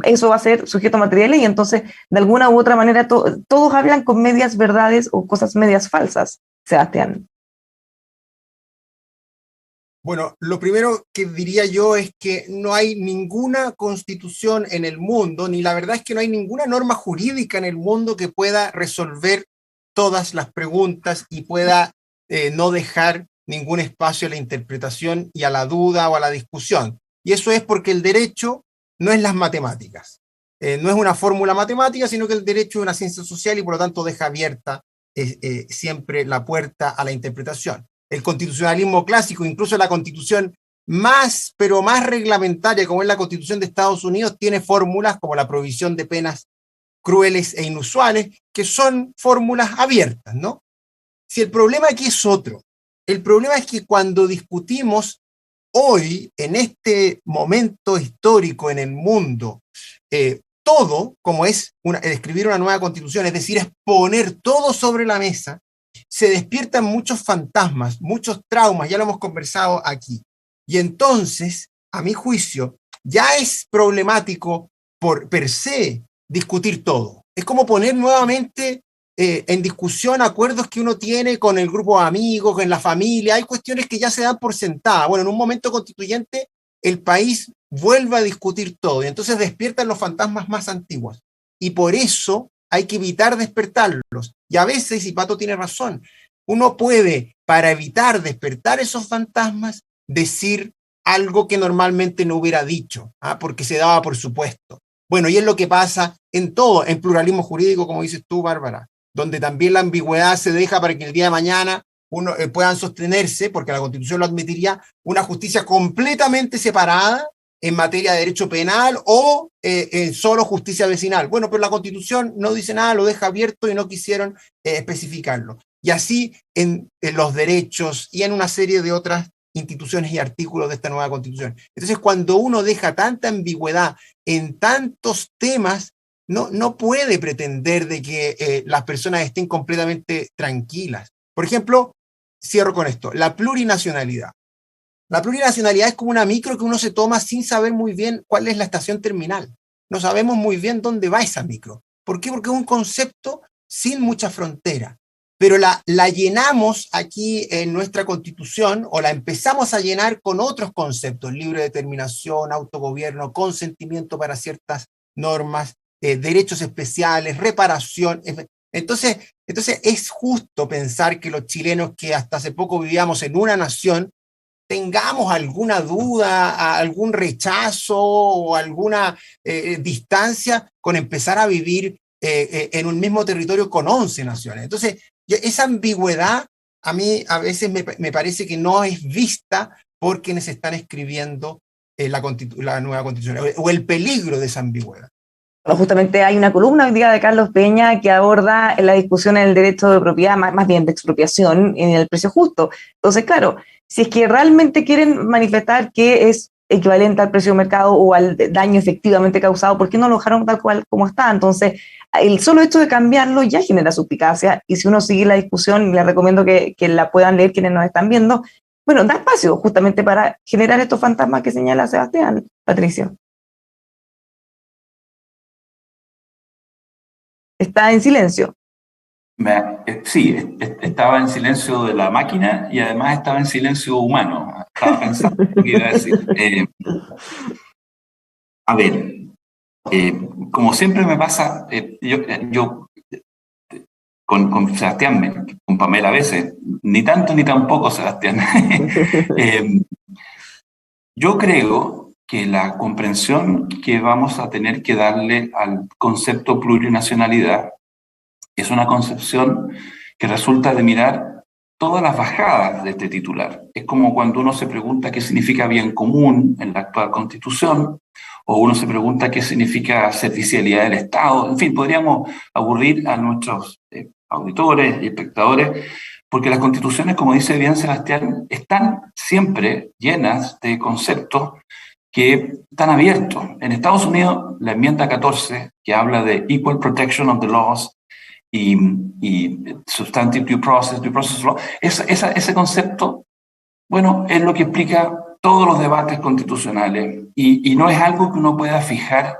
Speaker 1: Eso va a ser sujeto a materia de ley. Entonces, de alguna u otra manera, todos hablan con medias verdades o cosas medias falsas, Sebastián.
Speaker 3: Bueno, lo primero que diría yo es que no hay ninguna constitución en el mundo, ni la verdad es que no hay ninguna norma jurídica en el mundo que pueda resolver todas las preguntas y pueda no dejar ningún espacio a la interpretación y a la duda o a la discusión. Y eso es porque el derecho no es las matemáticas. No es una fórmula matemática, sino que el derecho es una ciencia social y por lo tanto deja abierta siempre la puerta a la interpretación. El constitucionalismo clásico, incluso la constitución más reglamentaria, como es la Constitución de Estados Unidos, tiene fórmulas como la prohibición de penas crueles e inusuales, que son fórmulas abiertas, ¿no? Si el problema aquí es otro, el problema es que cuando discutimos hoy, en este momento histórico en el mundo, todo, como es escribir una nueva constitución, es decir, es poner todo sobre la mesa, se despiertan muchos fantasmas, muchos traumas, ya lo hemos conversado aquí. Y entonces, a mi juicio, ya es problemático por per se discutir todo. Es como poner nuevamente en discusión acuerdos que uno tiene con el grupo de amigos, en la familia. Hay cuestiones que ya se dan por sentadas. Bueno, en un momento constituyente, el país vuelve a discutir todo y entonces despiertan los fantasmas más antiguos. Y por eso hay que evitar despertarlos. Y a veces, y Pato tiene razón, uno puede, para evitar despertar esos fantasmas, decir algo que normalmente no hubiera dicho, porque se daba por supuesto. Bueno, y es lo que pasa en todo, en pluralismo jurídico, como dices tú, Bárbara, donde también la ambigüedad se deja para que el día de mañana puedan sostenerse, porque la Constitución lo admitiría, una justicia completamente separada en materia de derecho penal o en solo justicia vecinal. Bueno, pero la Constitución no dice nada, lo deja abierto y no quisieron especificarlo. Y así en los derechos y en una serie de otras instituciones y artículos de esta nueva Constitución. Entonces, cuando uno deja tanta ambigüedad en tantos temas, no puede pretender de que las personas estén completamente tranquilas. Por ejemplo, cierro con esto, la plurinacionalidad. La plurinacionalidad es como una micro que uno se toma sin saber muy bien cuál es la estación terminal. no sabemos muy bien dónde va esa micro. ¿Por qué? Porque es un concepto sin mucha frontera. Pero la llenamos aquí en nuestra Constitución, o la empezamos a llenar con otros conceptos: libre determinación, autogobierno, consentimiento para ciertas normas, derechos especiales, reparación. Entonces es justo pensar que los chilenos que hasta hace poco vivíamos en una nación tengamos alguna duda, algún rechazo o alguna distancia con empezar a vivir en un mismo territorio con 11 naciones. Entonces, esa ambigüedad a mí a veces me parece que no es vista por quienes están escribiendo la nueva Constitución, o el peligro de esa ambigüedad.
Speaker 1: Bueno, justamente hay una columna hoy día de Carlos Peña que aborda la discusión en el derecho de propiedad, más bien de expropiación, en el precio justo. Entonces, claro, si es que realmente quieren manifestar que es equivalente al precio de mercado o al daño efectivamente causado, ¿por qué no lo dejaron tal cual como está? Entonces, el solo hecho de cambiarlo ya genera suspicacia, y si uno sigue la discusión, les recomiendo que la puedan leer quienes nos están viendo, bueno, da espacio justamente para generar estos fantasmas que señala Sebastián. Patricio. Está en silencio.
Speaker 4: Sí, estaba en silencio de la máquina y además estaba en silencio humano. Estaba pensando lo que iba a decir. A ver, como siempre me pasa, yo con Sebastián, con Pamela a veces, ni tanto ni tampoco Sebastián. Yo creo que la comprensión que vamos a tener que darle al concepto plurinacionalidad es una concepción que resulta de mirar todas las bajadas de este titular. Es como cuando uno se pregunta qué significa bien común en la actual Constitución, o uno se pregunta qué significa servicialidad del Estado. En fin, podríamos aburrir a nuestros auditores y espectadores, porque las constituciones, como dice bien Sebastián, están siempre llenas de conceptos que están abiertos. En Estados Unidos, la enmienda 14, que habla de Equal Protection of the Laws, y Substantive Due Process Law, ese concepto, bueno, es lo que explica todos los debates constitucionales, y no es algo que uno pueda fijar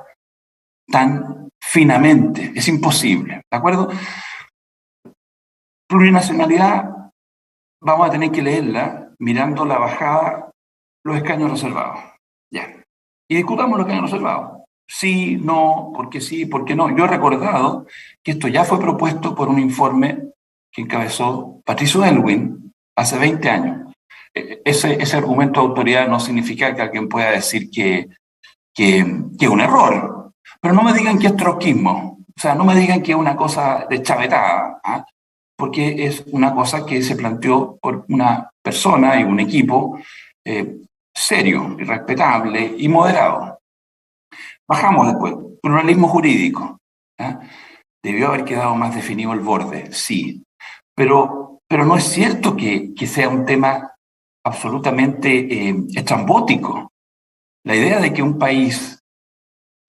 Speaker 4: tan finamente, es imposible, ¿de acuerdo? Plurinacionalidad, vamos a tener que leerla mirando la bajada, los escaños reservados, ya, y discutamos los escaños reservados. Sí, no, por qué no. Yo he recordado que esto ya fue propuesto por un informe que encabezó Patricio Aylwin hace 20 años. Ese argumento de autoridad no significa que alguien pueda decir que es un error, pero no me digan que es trotskismo, o sea, no me digan que es una cosa de chavetada, ¿eh? Porque es una cosa que se planteó por una persona y un equipo serio, y respetable y moderado. Bajamos después, pluralismo jurídico. ¿Eh? Debió haber quedado más definido el borde, sí. Pero no es cierto que sea un tema absolutamente estrambótico. La idea de que un país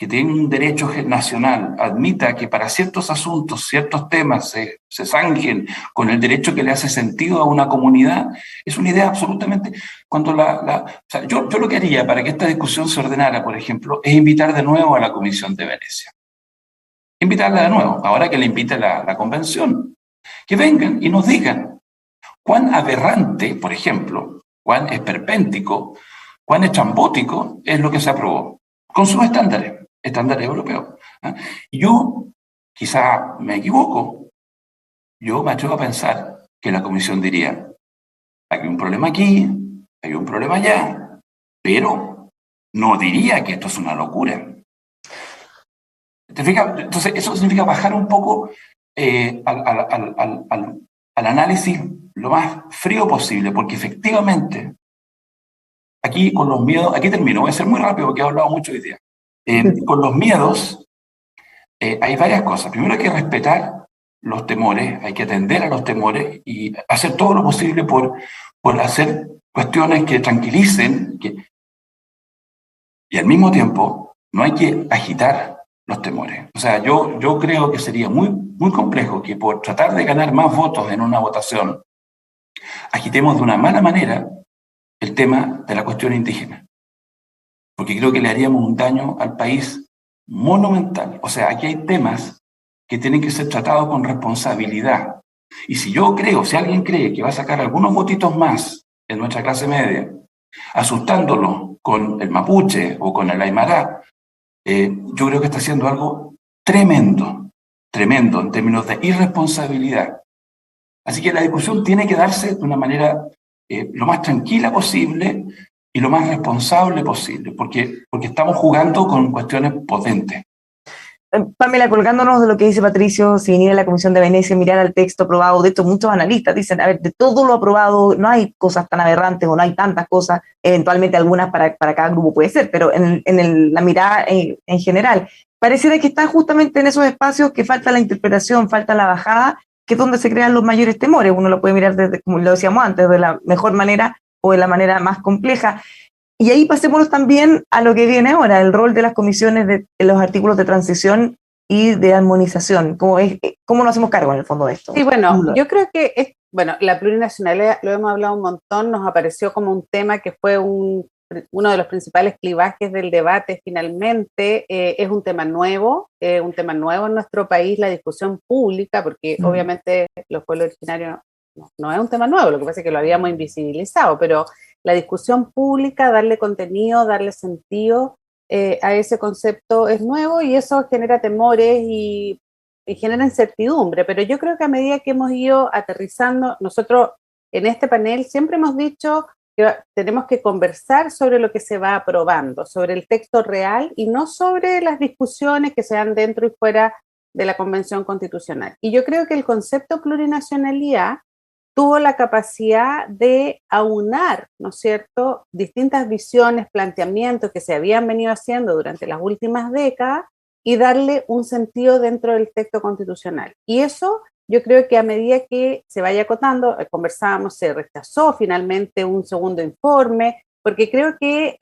Speaker 4: que tiene un derecho nacional admita que para ciertos asuntos, ciertos temas se zanjen con el derecho que le hace sentido a una comunidad, es una idea absolutamente... Cuando o sea, yo lo que haría para que esta discusión se ordenara, por ejemplo, es invitar de nuevo a la Comisión de Venecia. Invitarla de nuevo, ahora que le invite la Convención. Que vengan y nos digan cuán aberrante, por ejemplo, cuán esperpéntico, cuán estrambótico es lo que se aprobó, con sus estándares europeos. ¿Eh? Yo, quizá me equivoco, yo me atrevo a pensar que la Comisión diría, hay un problema aquí, hay un problema allá, pero no diría que esto es una locura. ¿Te fijas? Entonces, eso significa bajar un poco al análisis lo más frío posible, porque efectivamente, aquí con los miedos, aquí termino, voy a ser muy rápido porque he hablado mucho hoy día. Con los miedos hay varias cosas. Primero hay que respetar los temores, hay que atender a los temores y hacer todo lo posible por hacer cuestiones que tranquilicen, y al mismo tiempo no hay que agitar los temores. O sea, yo creo que sería muy, muy complejo que por tratar de ganar más votos en una votación, agitemos de una mala manera el tema de la cuestión indígena. Porque creo que le haríamos un daño al país monumental. O sea, aquí hay temas que tienen que ser tratados con responsabilidad. Y si alguien cree que va a sacar algunos votitos más en nuestra clase media, asustándolo con el mapuche o con el aymara, yo creo que está haciendo algo tremendo, tremendo en términos de irresponsabilidad. Así que la discusión tiene que darse de una manera lo más tranquila posible y lo más responsable posible, porque estamos jugando con cuestiones potentes.
Speaker 1: Pamela, colgándonos de lo que dice Patricio, si viniera la Comisión de Venecia, mirar al texto aprobado, de hecho muchos analistas dicen, a ver, de todo lo aprobado no hay cosas tan aberrantes o no hay tantas cosas, eventualmente algunas para cada grupo puede ser, pero la mirada en general, pareciera que está justamente en esos espacios que falta la interpretación, falta la bajada, que es donde se crean los mayores temores. Uno lo puede mirar desde, como lo decíamos antes, de la mejor manera o de la manera más compleja. Y ahí pasémonos también a lo que viene ahora, el rol de las comisiones de los artículos de transición y de armonización. ¿Cómo nos hacemos cargo en el fondo de esto?
Speaker 2: Sí, bueno, yo creo que la plurinacionalidad, lo hemos hablado un montón, nos apareció como un tema que fue uno de los principales clivajes del debate finalmente. Es un tema nuevo en nuestro país, la discusión pública, porque obviamente los pueblos originarios no es un tema nuevo, lo que pasa es que lo habíamos invisibilizado, pero la discusión pública, darle contenido, darle sentido a ese concepto es nuevo y eso genera temores y genera incertidumbre, pero yo creo que a medida que hemos ido aterrizando, nosotros en este panel siempre hemos dicho que tenemos que conversar sobre lo que se va aprobando, sobre el texto real y no sobre las discusiones que se dan dentro y fuera de la Convención Constitucional. Y yo creo que el concepto plurinacionalidad tuvo la capacidad de aunar, ¿no es cierto?, distintas visiones, planteamientos que se habían venido haciendo durante las últimas décadas y darle un sentido dentro del texto constitucional. Y eso yo creo que a medida que se vaya acotando, conversábamos, se rechazó finalmente un segundo informe, porque creo que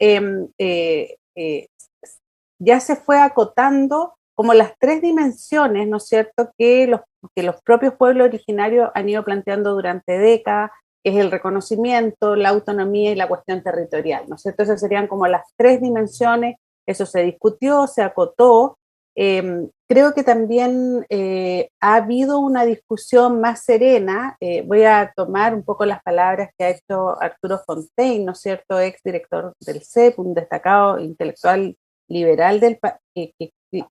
Speaker 2: ya se fue acotando como las tres dimensiones, ¿no es cierto?, que los propios pueblos originarios han ido planteando durante décadas, que es el reconocimiento, la autonomía y la cuestión territorial, ¿no es cierto? Esas serían como las tres dimensiones, eso se discutió, se acotó. Creo que también ha habido una discusión más serena. Voy a tomar un poco las palabras que ha hecho Arturo Fontaine, ¿no es cierto?, ex director del CEP, un destacado intelectual liberal que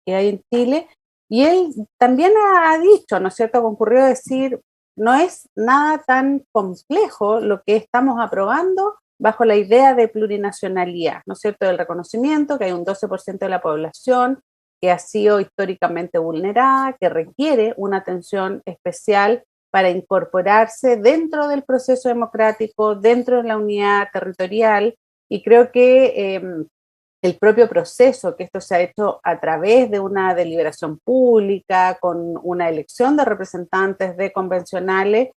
Speaker 2: hay en Chile, y él también ha dicho, ¿no es cierto?, concurrió a decir, no es nada tan complejo lo que estamos aprobando bajo la idea de plurinacionalidad, ¿no es cierto?, del reconocimiento, que hay un 12% de la población que ha sido históricamente vulnerada, que requiere una atención especial para incorporarse dentro del proceso democrático, dentro de la unidad territorial, y creo que el propio proceso, que esto se ha hecho a través de una deliberación pública, con una elección de representantes de convencionales,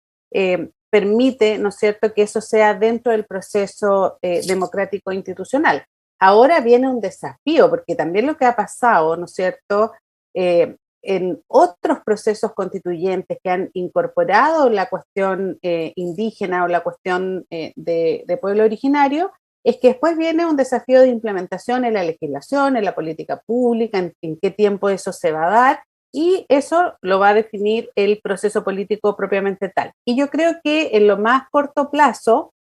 Speaker 2: permite, ¿no es cierto?, que eso sea dentro del proceso democrático institucional. Ahora viene un desafío, porque también lo que ha pasado, ¿no es cierto?, en otros procesos constituyentes que han incorporado la cuestión indígena o la cuestión de pueblo originario, es que después viene un desafío de implementación en la legislación, en la política pública, en qué tiempo eso se va a dar, y eso lo va a definir el proceso político propiamente tal. Y yo creo que en lo más corto plazo,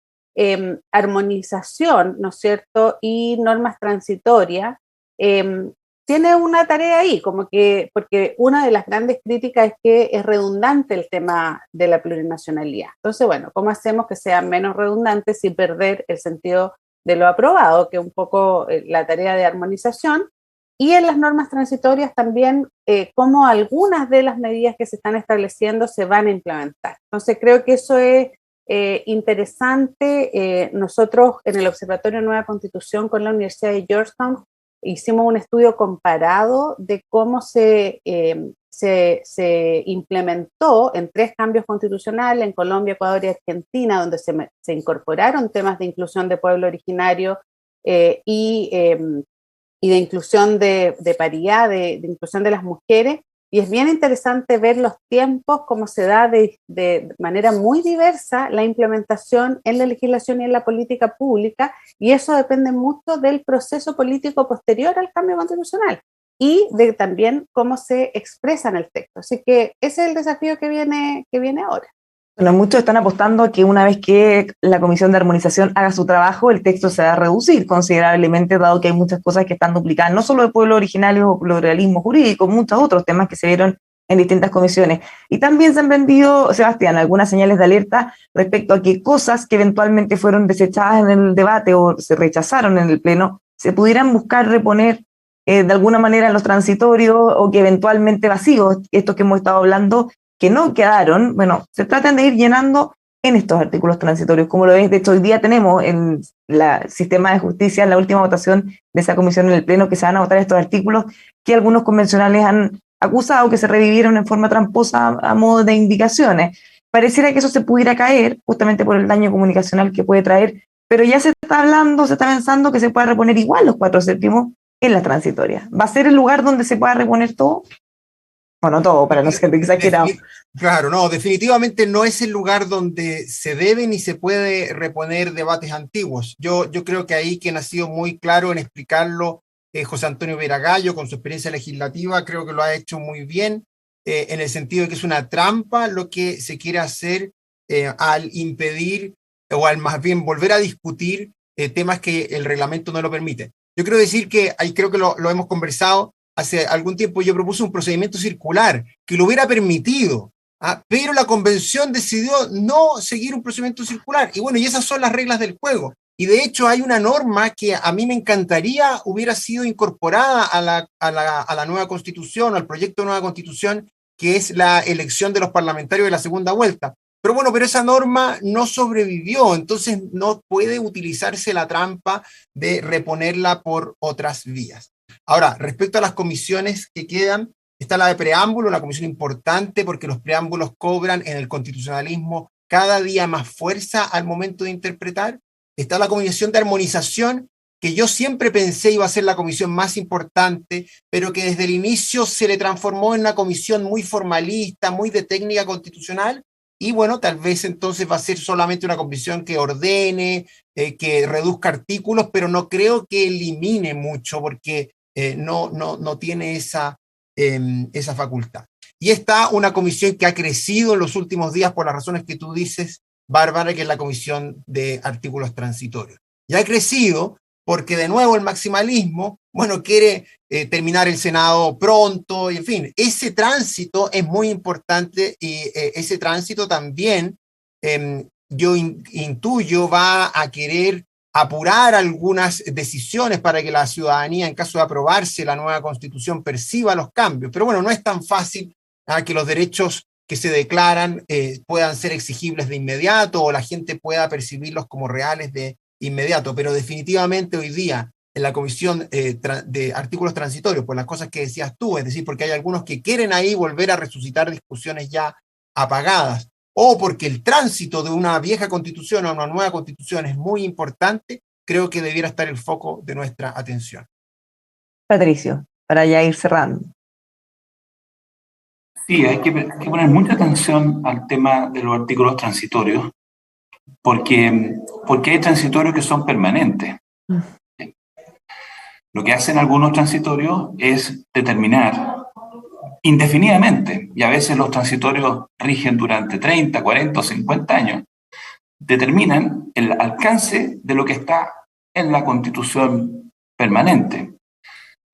Speaker 2: armonización, ¿no es cierto?, y normas transitorias, tiene una tarea ahí, como que, porque una de las grandes críticas es que es redundante el tema de la plurinacionalidad. Entonces, bueno, ¿cómo hacemos que sea menos redundante sin perder el sentido de lo aprobado, que es un poco la tarea de armonización? Y en las normas transitorias también, cómo algunas de las medidas que se están estableciendo se van a implementar. Entonces, creo que eso es interesante. Nosotros en el Observatorio Nueva Constitución con la Universidad de Georgetown hicimos un estudio comparado de cómo se implementó en 3 cambios constitucionales, en Colombia, Ecuador y Argentina, donde se incorporaron temas de inclusión de pueblo originario y de inclusión de paridad, de inclusión de las mujeres. Y es bien interesante ver los tiempos, cómo se da de manera muy diversa la implementación en la legislación y en la política pública, y eso depende mucho del proceso político posterior al cambio constitucional. y de también cómo se expresa en el texto. Así que ese es el desafío que viene ahora.
Speaker 1: Bueno, muchos están apostando a que una vez que la Comisión de Armonización haga su trabajo, el texto se va a reducir considerablemente, dado que hay muchas cosas que están duplicadas, no solo de pueblos originarios o pluralismo jurídico, muchos otros temas que se vieron en distintas comisiones. Y también se han vendido, Sebastián, algunas señales de alerta respecto a que cosas que eventualmente fueron desechadas en el debate o se rechazaron en el Pleno, se pudieran buscar reponer de alguna manera en los transitorios, o que eventualmente vacíos, estos que hemos estado hablando, que no quedaron, bueno, se tratan de ir llenando en estos artículos transitorios, como lo ves. De hecho, hoy día tenemos en el sistema de justicia, en la última votación de esa comisión en el Pleno, que se van a votar estos artículos que algunos convencionales han acusado que se revivieron en forma tramposa a modo de indicaciones. Pareciera que eso se pudiera caer, justamente por el daño comunicacional que puede traer, pero ya se está hablando, se está pensando que se pueda reponer igual los 4/7 en las transitorias. ¿Va a ser el lugar donde se pueda reponer todo? Bueno, todo, para no ser exagerado.
Speaker 3: Claro, no, definitivamente no es el lugar donde se debe ni se puede reponer debates antiguos. Yo creo que ahí quien ha sido muy claro en explicarlo José Antonio Veragallo, con su experiencia legislativa, creo que lo ha hecho muy bien, en el sentido de que es una trampa lo que se quiere hacer al impedir, o al más bien volver a discutir temas que el reglamento no lo permite. Yo quiero decir que, ahí creo que lo hemos conversado, hace algún tiempo yo propuse un procedimiento circular que lo hubiera permitido, pero la convención decidió no seguir un procedimiento circular. Y bueno, y esas son las reglas del juego. Y de hecho hay una norma que a mí me encantaría hubiera sido incorporada a la nueva constitución, al proyecto de nueva constitución, que es la elección de los parlamentarios de la segunda vuelta. Pero bueno, pero esa norma no sobrevivió, entonces no puede utilizarse la trampa de reponerla por otras vías. Ahora, respecto a las comisiones que quedan, está la de preámbulo, una comisión importante porque los preámbulos cobran en el constitucionalismo cada día más fuerza al momento de interpretar. Está la comisión de armonización, que yo siempre pensé iba a ser la comisión más importante, pero que desde el inicio se le transformó en una comisión muy formalista, muy de técnica constitucional, y bueno, tal vez entonces va a ser solamente una comisión que ordene, que reduzca artículos, pero no creo que elimine mucho, porque no tiene esa facultad. Y está una comisión que ha crecido en los últimos días por las razones que tú dices, Bárbara, que es la comisión de artículos transitorios. Y ha crecido porque de nuevo el maximalismo, bueno, quiere terminar el Senado pronto, y en fin, ese tránsito es muy importante, y ese tránsito también, yo intuyo, va a querer apurar algunas decisiones para que la ciudadanía, en caso de aprobarse la nueva constitución, perciba los cambios. Pero bueno, no es tan fácil que los derechos que se declaran puedan ser exigibles de inmediato, o la gente pueda percibirlos como reales de inmediato. Pero definitivamente hoy día, en la comisión de artículos transitorios, por las cosas que decías tú, es decir, porque hay algunos que quieren ahí volver a resucitar discusiones ya apagadas, o porque el tránsito de una vieja constitución a una nueva constitución es muy importante, creo que debiera estar el foco de nuestra atención.
Speaker 1: Patricio, para ya ir cerrando.
Speaker 4: Sí, hay que poner mucha atención al tema de los artículos transitorios, porque hay transitorios que son permanentes. Lo que hacen algunos transitorios es determinar indefinidamente, y a veces los transitorios rigen durante 30, 40 o 50 años, determinan el alcance de lo que está en la Constitución permanente.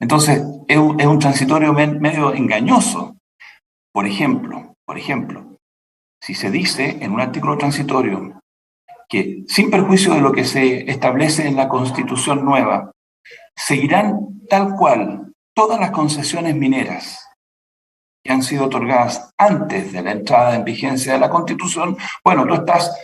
Speaker 4: Entonces, es un transitorio medio engañoso. Por ejemplo, si se dice en un artículo transitorio que, sin perjuicio de lo que se establece en la Constitución nueva, seguirán tal cual todas las concesiones mineras que han sido otorgadas antes de la entrada en vigencia de la Constitución, bueno, tú estás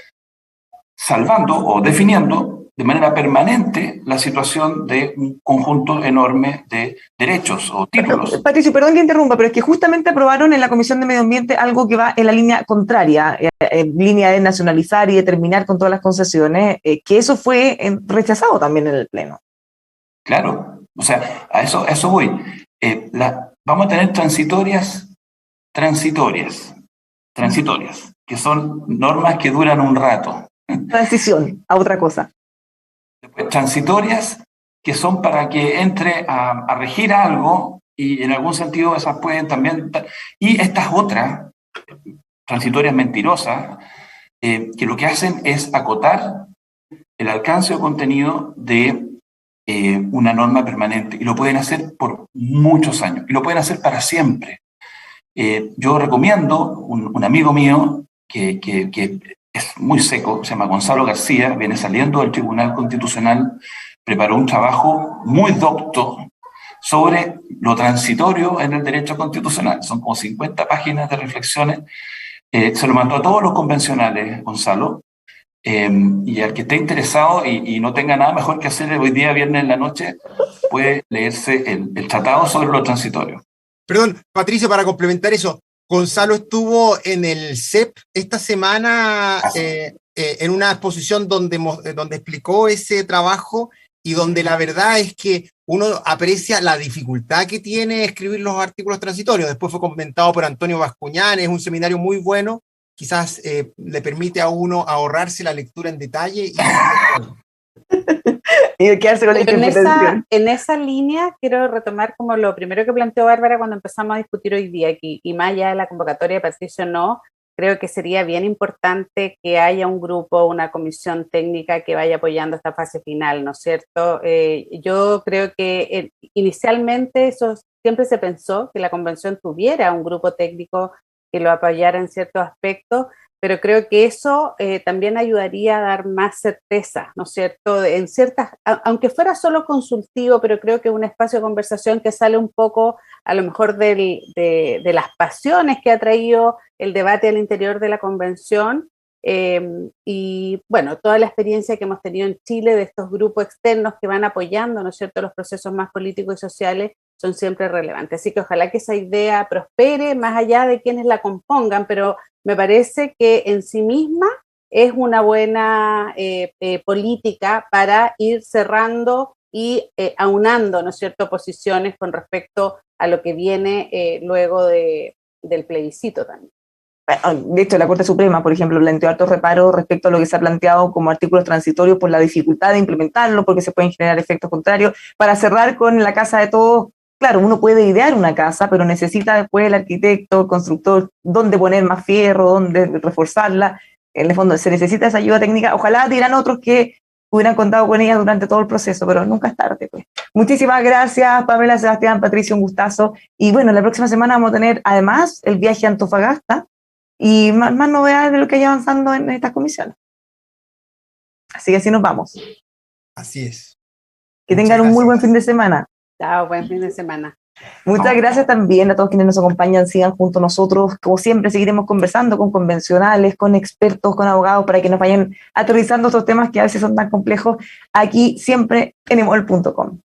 Speaker 4: salvando o definiendo de manera permanente la situación de un conjunto enorme de derechos o títulos.
Speaker 1: Patricio, perdón que interrumpa, pero es que justamente aprobaron en la Comisión de Medio Ambiente algo que va en la línea contraria, en línea de nacionalizar y de terminar con todas las concesiones, que eso fue rechazado también en el Pleno.
Speaker 4: Claro, o sea, a eso voy. Vamos a tener transitorias, que son normas que duran un rato.
Speaker 1: Transición a otra cosa.
Speaker 4: Transitorias que son para que entre a regir algo y en algún sentido esas pueden también... Y estas otras, transitorias mentirosas, que lo que hacen es acotar el alcance o contenido de una norma permanente, y lo pueden hacer por muchos años, y lo pueden hacer para siempre. Yo recomiendo un amigo mío que es muy seco, se llama Gonzalo García, viene saliendo del Tribunal Constitucional, preparó un trabajo muy docto sobre lo transitorio en el derecho constitucional. Son como 50 páginas de reflexiones. Se lo mandó a todos los convencionales, Gonzalo, y al que esté interesado y no tenga nada mejor que hacer hoy día, viernes en la noche, puede leerse el tratado sobre lo transitorio.
Speaker 3: Perdón, Patricio, para complementar eso, Gonzalo estuvo en el CEP esta semana en una exposición donde explicó ese trabajo y donde la verdad es que uno aprecia la dificultad que tiene escribir los artículos transitorios. Después fue comentado por Antonio Bascuñán, es un seminario muy bueno, quizás le permite a uno ahorrarse la lectura en detalle
Speaker 1: y quedarse con la interpretación.
Speaker 2: En esa línea quiero retomar como lo primero que planteó Bárbara cuando empezamos a discutir hoy día aquí, y más allá de la convocatoria de Patricio, no, creo que sería bien importante que haya un grupo, una comisión técnica que vaya apoyando esta fase final, ¿no es cierto? Yo creo que inicialmente eso siempre se pensó, que la convención tuviera un grupo técnico que lo apoyara en ciertos aspectos, pero creo que eso también ayudaría a dar más certeza, ¿no es cierto? En ciertas, aunque fuera solo consultivo, pero creo que un espacio de conversación que sale un poco, a lo mejor, de las pasiones que ha traído el debate al interior de la convención, y bueno, toda la experiencia que hemos tenido en Chile de estos grupos externos que van apoyando, ¿no es cierto?, los procesos más políticos y sociales, son siempre relevantes. Así que ojalá que esa idea prospere más allá de quienes la compongan, pero me parece que en sí misma es una buena política para ir cerrando y aunando, ¿no es cierto?, posiciones con respecto a lo que viene luego del plebiscito también.
Speaker 1: De hecho, la Corte Suprema, por ejemplo, planteó altos reparos respecto a lo que se ha planteado como artículos transitorios por la dificultad de implementarlo, porque se pueden generar efectos contrarios. Para cerrar con la casa de todos, claro, uno puede idear una casa, pero necesita después el arquitecto, el constructor, dónde poner más fierro, dónde reforzarla. En el fondo se necesita esa ayuda técnica. Ojalá dirán otros que hubieran contado con ella durante todo el proceso, pero nunca es tarde, pues. Muchísimas gracias, Pamela, Sebastián, Patricio, un gustazo. Y bueno, la próxima semana vamos a tener además el viaje a Antofagasta y más novedades de lo que haya avanzando en estas comisiones. Así que así nos vamos.
Speaker 3: Así es.
Speaker 1: Que tengan un muy buen fin de semana.
Speaker 2: Chao, buen fin de semana.
Speaker 1: Muchas gracias también a todos quienes nos acompañan, sigan junto a nosotros. Como siempre, seguiremos conversando con convencionales, con expertos, con abogados, para que nos vayan aterrizando estos temas que a veces son tan complejos, aquí siempre en emol.com.